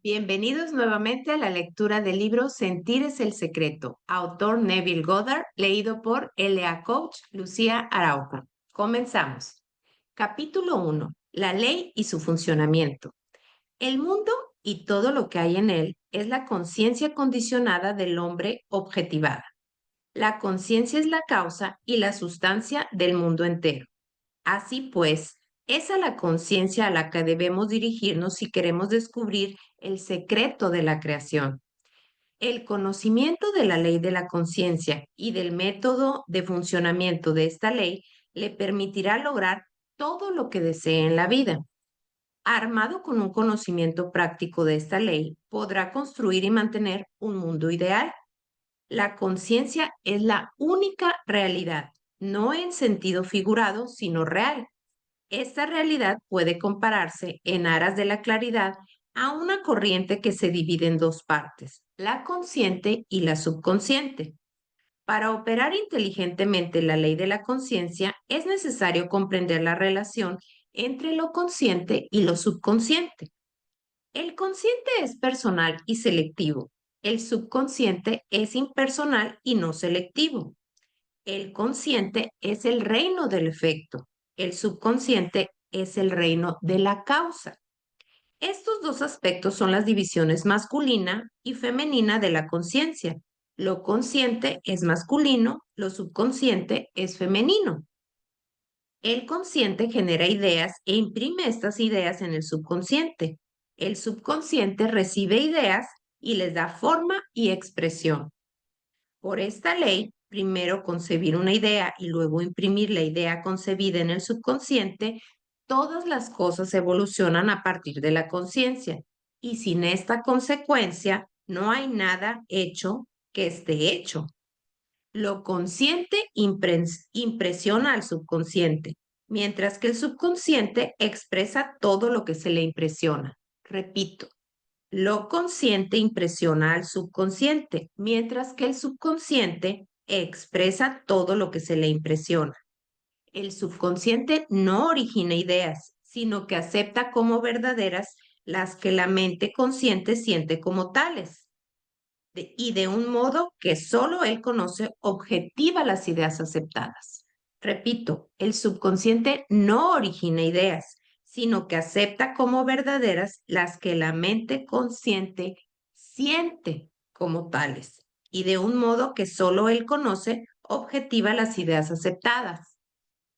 Bienvenidos nuevamente a la lectura del libro Sentir es el secreto, autor Neville Goddard, leído por L.A. Coach Lucía Araujo. Comenzamos. Capítulo 1. La ley y su funcionamiento. El mundo y todo lo que hay en él es la conciencia condicionada del hombre objetivada. La conciencia es la causa y la sustancia del mundo entero. Así pues, es a la conciencia a la que debemos dirigirnos si queremos descubrir el secreto de la creación. El conocimiento de la ley de la conciencia y del método de funcionamiento de esta ley le permitirá lograr todo lo que desee en la vida. Armado con un conocimiento práctico de esta ley, podrá construir y mantener un mundo ideal. La conciencia es la única realidad, no en sentido figurado, sino real. Esta realidad puede compararse en aras de la claridad a una corriente que se divide en dos partes, la consciente y la subconsciente. Para operar inteligentemente la ley de la conciencia es necesario comprender la relación entre lo consciente y lo subconsciente. El consciente es personal y selectivo. El subconsciente es impersonal y no selectivo. El consciente es el reino del efecto. El subconsciente es el reino de la causa. Estos dos aspectos son las divisiones masculina y femenina de la conciencia. Lo consciente es masculino, lo subconsciente es femenino. El consciente genera ideas e imprime estas ideas en el subconsciente. El subconsciente recibe ideas y les da forma y expresión. Por esta ley, primero concebir una idea y luego imprimir la idea concebida en el subconsciente, todas las cosas evolucionan a partir de la conciencia. Y sin esta consecuencia, no hay nada hecho que esté hecho. Lo consciente impresiona al subconsciente, mientras que el subconsciente expresa todo lo que se le impresiona. Repito, lo consciente impresiona al subconsciente, mientras que el subconsciente expresa todo lo que se le impresiona. El subconsciente no origina ideas, sino que acepta como verdaderas las que la mente consciente siente como tales. Y de un modo que solo él conoce, objetiva las ideas aceptadas. Repito, el subconsciente no origina ideas, sino que acepta como verdaderas las que la mente consciente siente como tales. Y de un modo que solo él conoce, objetiva las ideas aceptadas.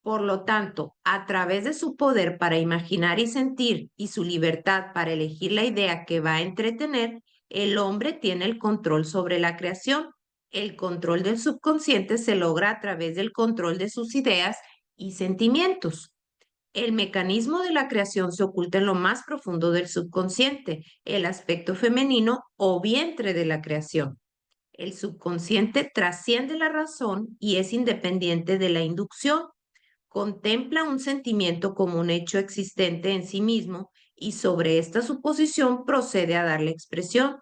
Por lo tanto, a través de su poder para imaginar y sentir y su libertad para elegir la idea que va a entretener, el hombre tiene el control sobre la creación. El control del subconsciente se logra a través del control de sus ideas y sentimientos. El mecanismo de la creación se oculta en lo más profundo del subconsciente, el aspecto femenino o vientre de la creación. El subconsciente trasciende la razón y es independiente de la inducción. Contempla un sentimiento como un hecho existente en sí mismo y sobre esta suposición procede a darle expresión.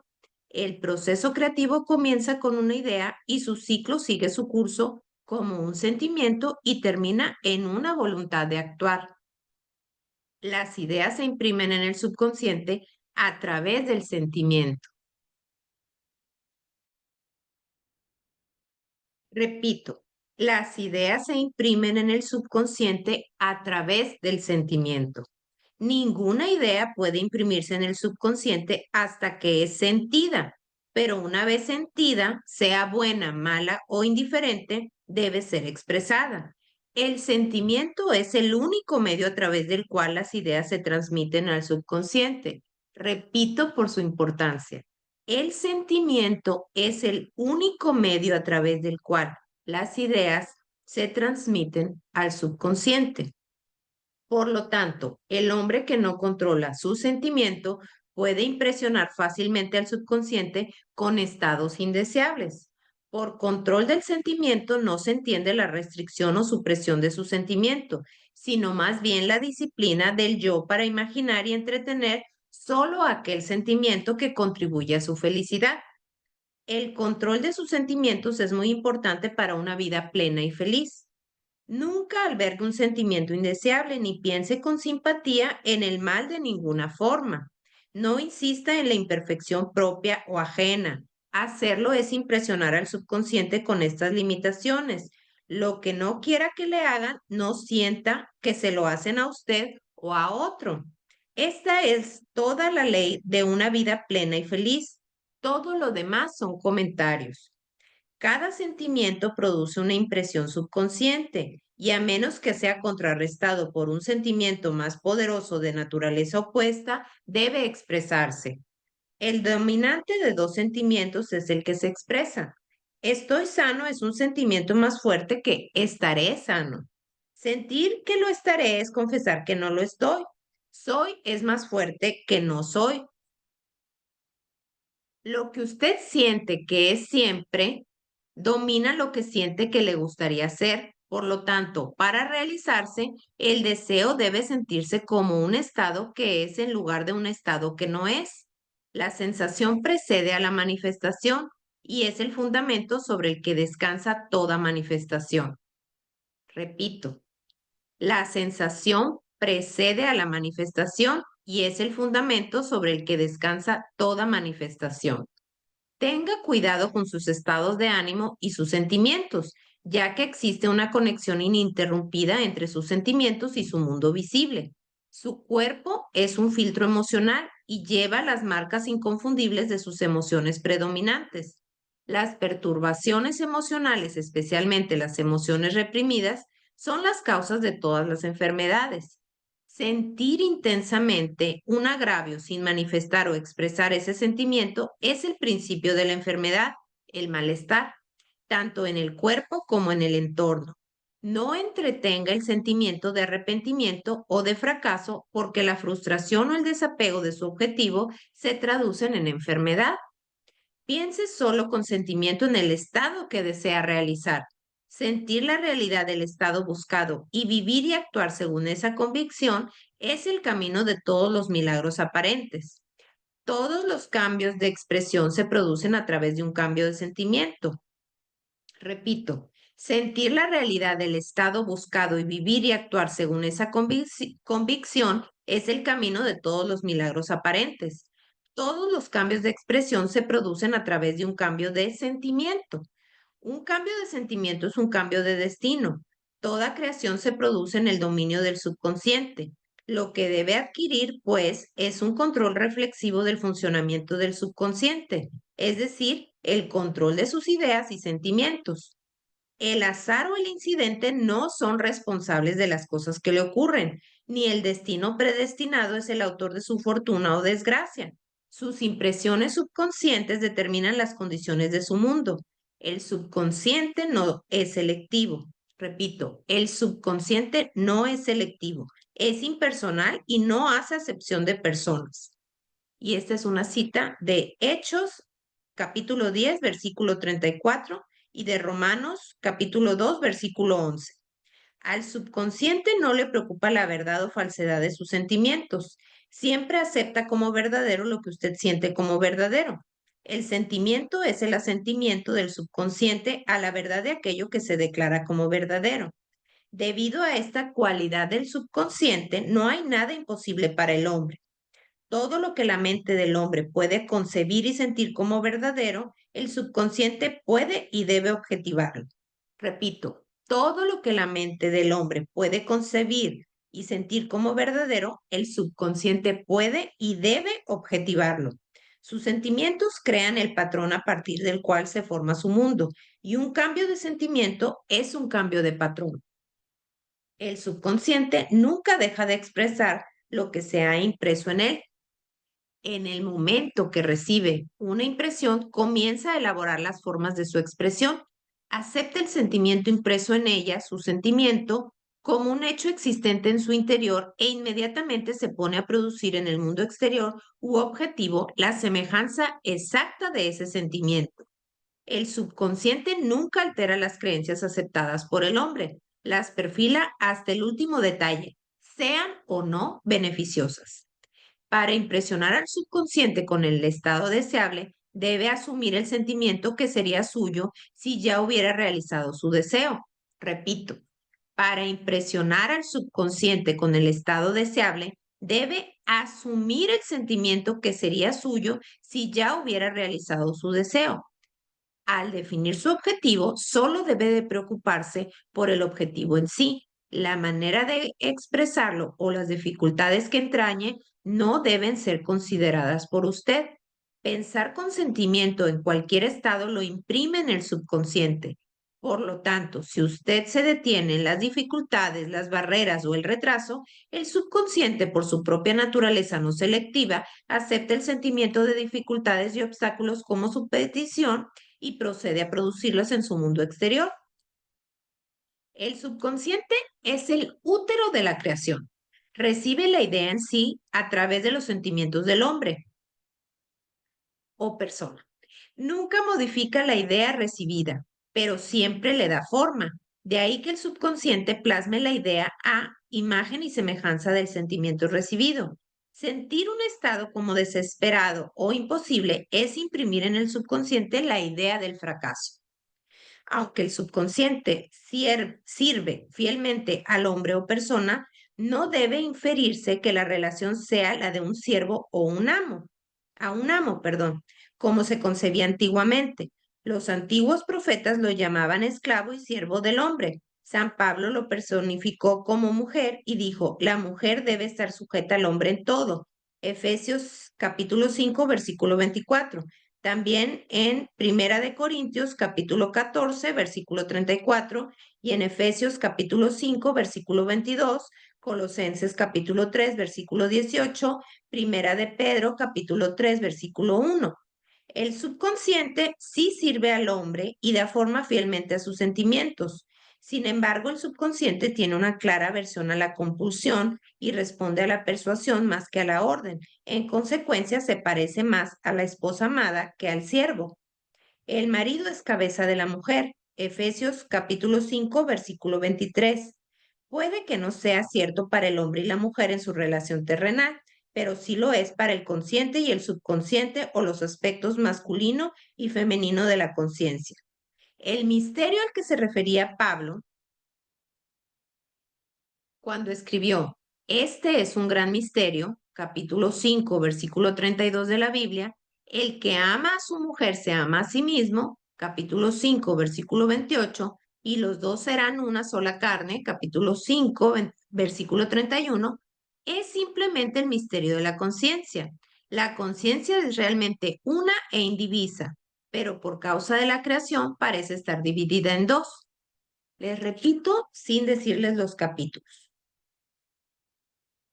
El proceso creativo comienza con una idea y su ciclo sigue su curso como un sentimiento y termina en una voluntad de actuar. Las ideas se imprimen en el subconsciente a través del sentimiento. Repito, las ideas se imprimen en el subconsciente a través del sentimiento. Ninguna idea puede imprimirse en el subconsciente hasta que es sentida, pero una vez sentida, sea buena, mala o indiferente, debe ser expresada. El sentimiento es el único medio a través del cual las ideas se transmiten al subconsciente. Repito por su importancia. El sentimiento es el único medio a través del cual las ideas se transmiten al subconsciente. Por lo tanto, el hombre que no controla su sentimiento puede impresionar fácilmente al subconsciente con estados indeseables. Por control del sentimiento no se entiende la restricción o supresión de su sentimiento, sino más bien la disciplina del yo para imaginar y entretener solo aquel sentimiento que contribuye a su felicidad. El control de sus sentimientos es muy importante para una vida plena y feliz. Nunca albergue un sentimiento indeseable ni piense con simpatía en el mal de ninguna forma. No insista en la imperfección propia o ajena. Hacerlo es impresionar al subconsciente con estas limitaciones. Lo que no quiera que le hagan, no sienta que se lo hacen a usted o a otro. Esta es toda la ley de una vida plena y feliz. Todo lo demás son comentarios. Cada sentimiento produce una impresión subconsciente y a menos que sea contrarrestado por un sentimiento más poderoso de naturaleza opuesta, debe expresarse. El dominante de dos sentimientos es el que se expresa. Estoy sano es un sentimiento más fuerte que estaré sano. Sentir que lo estaré es confesar que no lo estoy. Soy es más fuerte que no soy. Lo que usted siente que es siempre domina lo que siente que le gustaría ser. Por lo tanto, para realizarse, el deseo debe sentirse como un estado que es en lugar de un estado que no es. La sensación precede a la manifestación y es el fundamento sobre el que descansa toda manifestación. Repito, la sensación precede a la manifestación y es el fundamento sobre el que descansa toda manifestación. Tenga cuidado con sus estados de ánimo y sus sentimientos, ya que existe una conexión ininterrumpida entre sus sentimientos y su mundo visible. Su cuerpo es un filtro emocional y lleva las marcas inconfundibles de sus emociones predominantes. Las perturbaciones emocionales, especialmente las emociones reprimidas, son las causas de todas las enfermedades. Sentir intensamente un agravio sin manifestar o expresar ese sentimiento es el principio de la enfermedad, el malestar, tanto en el cuerpo como en el entorno. No entretenga el sentimiento de arrepentimiento o de fracaso porque la frustración o el desapego de su objetivo se traducen en enfermedad. Piense solo con sentimiento en el estado que desea realizar. Sentir la realidad del estado buscado y vivir y actuar según esa convicción es el camino de todos los milagros aparentes. Todos los cambios de expresión se producen a través de un cambio de sentimiento. Repito, sentir la realidad del estado buscado y vivir y actuar según esa convicción es el camino de todos los milagros aparentes. Todos los cambios de expresión se producen a través de un cambio de sentimiento. Un cambio de sentimiento es un cambio de destino. Toda creación se produce en el dominio del subconsciente. Lo que debe adquirir, pues, es un control reflexivo del funcionamiento del subconsciente, es decir, el control de sus ideas y sentimientos. El azar o el incidente no son responsables de las cosas que le ocurren, ni el destino predestinado es el autor de su fortuna o desgracia. Sus impresiones subconscientes determinan las condiciones de su mundo. El subconsciente no es selectivo. Repito, el subconsciente no es selectivo, es impersonal y no hace acepción de personas. Y esta es una cita de Hechos, capítulo 10, versículo 34, y de Romanos, capítulo 2, versículo 11. Al subconsciente no le preocupa la verdad o falsedad de sus sentimientos. Siempre acepta como verdadero lo que usted siente como verdadero. El sentimiento es el asentimiento del subconsciente a la verdad de aquello que se declara como verdadero. Debido a esta cualidad del subconsciente, no hay nada imposible para el hombre. Todo lo que la mente del hombre puede concebir y sentir como verdadero, el subconsciente puede y debe objetivarlo. Repito, todo lo que la mente del hombre puede concebir y sentir como verdadero, el subconsciente puede y debe objetivarlo. Sus sentimientos crean el patrón a partir del cual se forma su mundo y un cambio de sentimiento es un cambio de patrón. El subconsciente nunca deja de expresar lo que se ha impreso en él. En el momento que recibe una impresión, comienza a elaborar las formas de su expresión. Acepta el sentimiento impreso en ella, su sentimiento, como un hecho existente en su interior e inmediatamente se pone a producir en el mundo exterior u objetivo la semejanza exacta de ese sentimiento. El subconsciente nunca altera las creencias aceptadas por el hombre, las perfila hasta el último detalle, sean o no beneficiosas. Para impresionar al subconsciente con el estado deseable, debe asumir el sentimiento que sería suyo si ya hubiera realizado su deseo. Repito, para impresionar al subconsciente con el estado deseable, Debe asumir el sentimiento que sería suyo si ya hubiera realizado su deseo. Al definir su objetivo, solo debe de preocuparse por el objetivo en sí. La manera de expresarlo o las dificultades que entrañe no deben ser consideradas por usted. Pensar con sentimiento en cualquier estado lo imprime en el subconsciente. Por lo tanto, si usted se detiene en las dificultades, las barreras o el retraso, el subconsciente, por su propia naturaleza no selectiva, acepta el sentimiento de dificultades y obstáculos como su petición y procede a producirlas en su mundo exterior. El subconsciente es el útero de la creación. Recibe la idea en sí a través de los sentimientos del hombre o persona. Nunca modifica la idea recibida, pero siempre le da forma. De ahí que el subconsciente plasme la idea a imagen y semejanza del sentimiento recibido. Sentir un estado como desesperado o imposible es imprimir en el subconsciente la idea del fracaso. Aunque el subconsciente sirve fielmente al hombre o persona, no debe inferirse que la relación sea la de un siervo o un amo, perdón, como se concebía antiguamente. Los antiguos profetas lo llamaban esclavo y siervo del hombre. San Pablo lo personificó como mujer y dijo, la mujer debe estar sujeta al hombre en todo. Efesios capítulo 5, versículo 24. También en Primera de Corintios capítulo 14, versículo 34 y en Efesios capítulo 5, versículo 22, Colosenses capítulo 3, versículo 18, Primera de Pedro capítulo 3, versículo 1. El subconsciente sí sirve al hombre y da forma fielmente a sus sentimientos. Sin embargo, el subconsciente tiene una clara aversión a la compulsión y responde a la persuasión más que a la orden. En consecuencia, se parece más a la esposa amada que al siervo. El marido es cabeza de la mujer. Efesios capítulo 5, versículo 23. Puede que no sea cierto para el hombre y la mujer en su relación terrenal, pero sí lo es para el consciente y el subconsciente o los aspectos masculino y femenino de la conciencia. El misterio al que se refería Pablo cuando escribió, este es un gran misterio, capítulo 5, versículo 32 de la Biblia, el que ama a su mujer se ama a sí mismo, capítulo 5, versículo 28, y los dos serán una sola carne, capítulo 5, versículo 31, es simplemente el misterio de la conciencia. La conciencia es realmente una e indivisa, pero por causa de la creación parece estar dividida en dos. Les repito sin decirles los capítulos.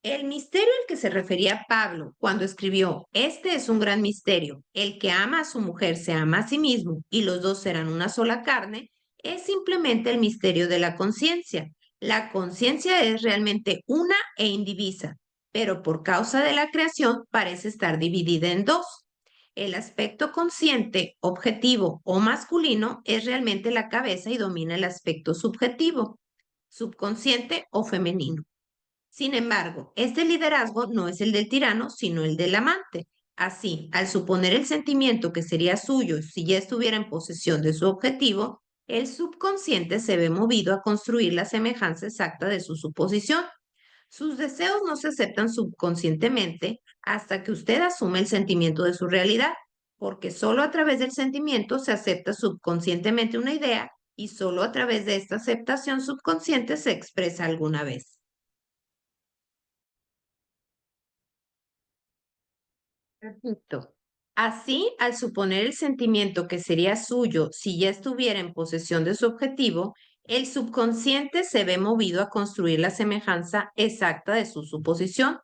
El misterio al que se refería Pablo cuando escribió, este es un gran misterio, el que ama a su mujer se ama a sí mismo y los dos serán una sola carne, es simplemente el misterio de la conciencia. La conciencia es realmente una e indivisa, pero por causa de la creación parece estar dividida en dos. El aspecto consciente, objetivo o masculino es realmente la cabeza y domina el aspecto subjetivo, subconsciente o femenino. Sin embargo, este liderazgo no es el del tirano, sino el del amante. Así, al suponer el sentimiento que sería suyo si ya estuviera en posesión de su objetivo, el subconsciente se ve movido a construir la semejanza exacta de su suposición. Sus deseos no se aceptan subconscientemente hasta que usted asume el sentimiento de su realidad, porque solo a través del sentimiento se acepta subconscientemente una idea y solo a través de esta aceptación subconsciente se expresa alguna vez. Perfecto. Así, al suponer el sentimiento que sería suyo si ya estuviera en posesión de su objetivo, el subconsciente se ve movido a construir la semejanza exacta de su suposición.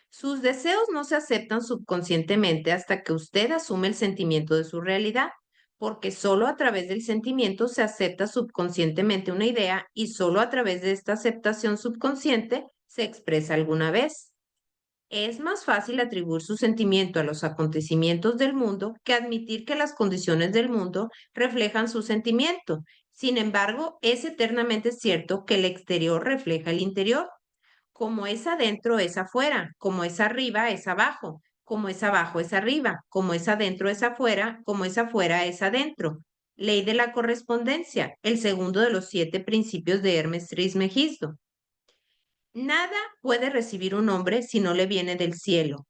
Sus deseos no se aceptan subconscientemente hasta que usted asume el sentimiento de su realidad, porque solo a través del sentimiento se acepta subconscientemente una idea y solo a través de esta aceptación subconsciente se expresa alguna vez. Es más fácil atribuir su sentimiento a los acontecimientos del mundo que admitir que las condiciones del mundo reflejan su sentimiento. Sin embargo, es eternamente cierto que el exterior refleja el interior. Como es adentro, es afuera. Como es arriba, es abajo. Como es abajo, es arriba. Como es adentro, es afuera. Como es afuera, es adentro. Ley de la correspondencia, el segundo de los 7 principios de Hermes Trismegisto. Nada puede recibir un hombre si no le viene del cielo.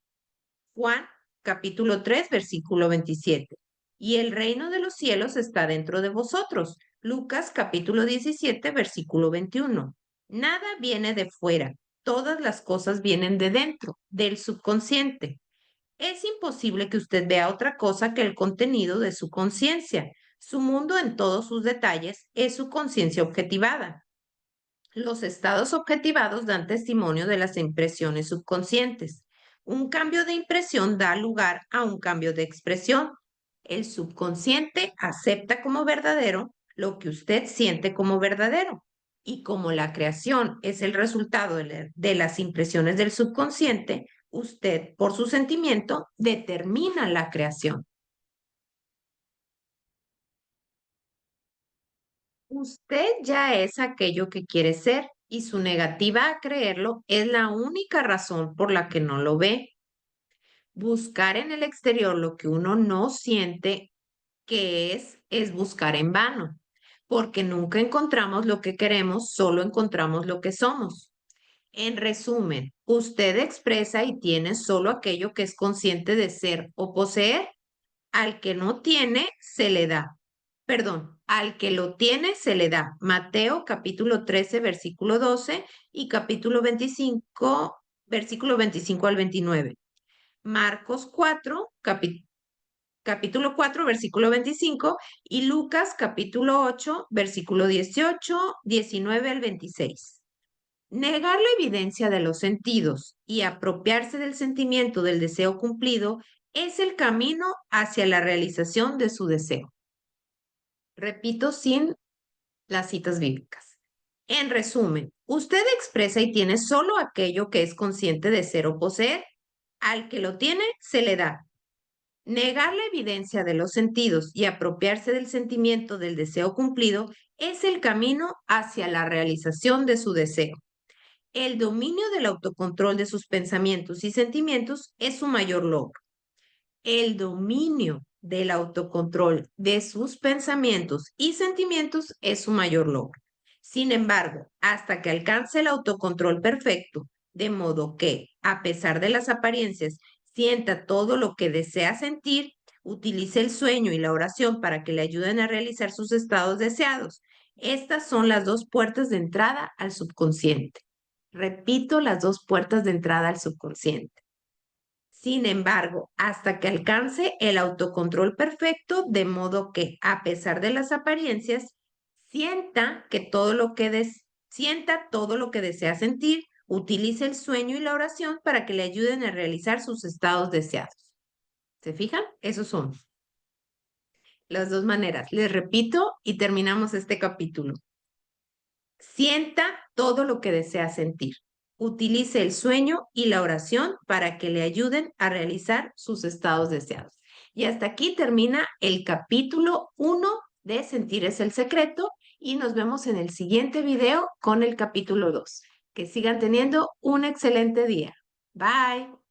Juan, capítulo 3, versículo 27. Y el reino de los cielos está dentro de vosotros. Lucas, capítulo 17, versículo 21. Nada viene de fuera. Todas las cosas vienen de dentro, del subconsciente. Es imposible que usted vea otra cosa que el contenido de su conciencia. Su mundo en todos sus detalles es su conciencia objetivada. Los estados objetivados dan testimonio de las impresiones subconscientes. Un cambio de impresión da lugar a un cambio de expresión. El subconsciente acepta como verdadero lo que usted siente como verdadero. Y como la creación es el resultado de las impresiones del subconsciente, usted, por su sentimiento, determina la creación. Usted ya es aquello que quiere ser y su negativa a creerlo es la única razón por la que no lo ve. Buscar en el exterior lo que uno no siente que es buscar en vano, porque nunca encontramos lo que queremos, solo encontramos lo que somos. En resumen, usted expresa y tiene solo aquello que es consciente de ser o poseer. Al que no tiene, se le da. Perdón, al que lo tiene, se le da. Mateo capítulo 13, versículo 12 y capítulo 25, versículo 25 al 29. Marcos 4, capítulo 4, versículo 25 y Lucas capítulo 8, versículo 18, 19 al 26. Negar la evidencia de los sentidos y apropiarse del sentimiento del deseo cumplido es el camino hacia la realización de su deseo. Repito sin las citas bíblicas. En resumen, usted expresa y tiene solo aquello que es consciente de ser o poseer. Al que lo tiene, se le da. Negar la evidencia de los sentidos y apropiarse del sentimiento del deseo cumplido es el camino hacia la realización de su deseo. El dominio del autocontrol de sus pensamientos y sentimientos es su mayor logro. El dominio del autocontrol de sus pensamientos y sentimientos es su mayor logro. Sin embargo, hasta que alcance el autocontrol perfecto, de modo que, a pesar de las apariencias, sienta todo lo que desea sentir, utilice el sueño y la oración para que le ayuden a realizar sus estados deseados. Estas son las dos puertas de entrada al subconsciente. Repito, las dos puertas de entrada al subconsciente. Sin embargo, hasta que alcance el autocontrol perfecto, de modo que, a pesar de las apariencias, sienta todo lo que desea sentir, utilice el sueño y la oración para que le ayuden a realizar sus estados deseados. ¿Se fijan? Esos son las dos maneras. Les repito y terminamos este capítulo. Sienta todo lo que desea sentir. Utilice el sueño y la oración para que le ayuden a realizar sus estados deseados. Y hasta aquí termina el capítulo 1 de Sentir es el secreto y nos vemos en el siguiente video con el capítulo 2. Que sigan teniendo un excelente día. Bye.